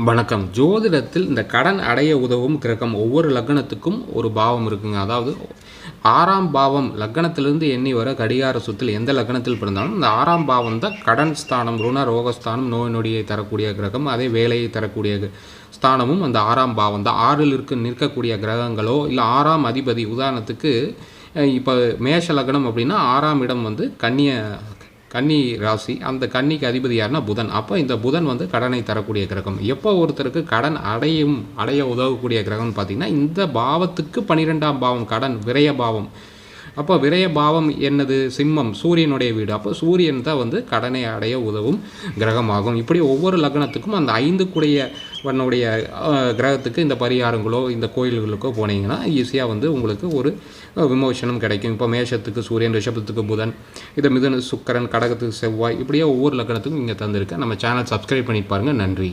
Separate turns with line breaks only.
வணக்கம். ஜோதிடத்தில் இந்த கடன் அடைய உதவும் கிரகம் ஒவ்வொரு லக்னத்துக்கும் ஒரு பாவம் இருக்குங்க. அதாவது 6ஆம் பாவம் லக்னத்திலிருந்து எண்ணி வர கடிகார சுத்தில் எந்த லக்னத்தில் பிறந்தாலும் இந்த 6ஆம் பாவம் தான் கடன் ஸ்தானம், ருண ரோகஸ்தானம், நோய் நொடியை தரக்கூடிய கிரகம். அதே வேலையை தரக்கூடிய ஸ்தானமும் அந்த 6ஆம் பாவம் தான். 6ல் நிற்கக்கூடிய கிரகங்களோ இல்லை 6ஆம் அதிபதி, உதாரணத்துக்கு இப்போ மேஷ லக்னம் அப்படின்னா 6ஆம் இடம் வந்து கன்னி ராசி. அந்த கன்னிக்கு அதிபதி யாருன்னா புதன். அப்போ இந்த புதன் வந்து கடனை தரக்கூடிய கிரகம். எப்போ ஒருத்தருக்கு கடன் அடைய உதவக்கூடிய கிரகம்னு பார்த்தீங்கன்னா இந்த பாவத்துக்கு 12ஆம் பாவம் கடன் விரய பாவம். அப்போ விரய பாவம் என்னது? சிம்மம், சூரியனுடைய வீடு. அப்போ சூரியன் தான் வந்து கடனை அடைய உதவும் கிரகமாகும். இப்படி ஒவ்வொரு லக்னத்துக்கும் அந்த 5 கிரகத்துக்கு இந்த பரிகாரங்களோ இந்த கோயில்களுக்கோ போனீங்கன்னா ஈஸியாக வந்து உங்களுக்கு ஒரு விமோசனம் கிடைக்கும். இப்போ மேஷத்துக்கு சூரியன், ரிஷபத்துக்கு புதன், இதை மிதுன சுக்கிரன், கடகத்துக்கு செவ்வாய், இப்படியே ஒவ்வொரு லக்னத்துக்கும் இங்கே தந்திருக்கேன். நம்ம சேனல் சப்ஸ்கிரைப் பண்ணி பாருங்கள். நன்றி.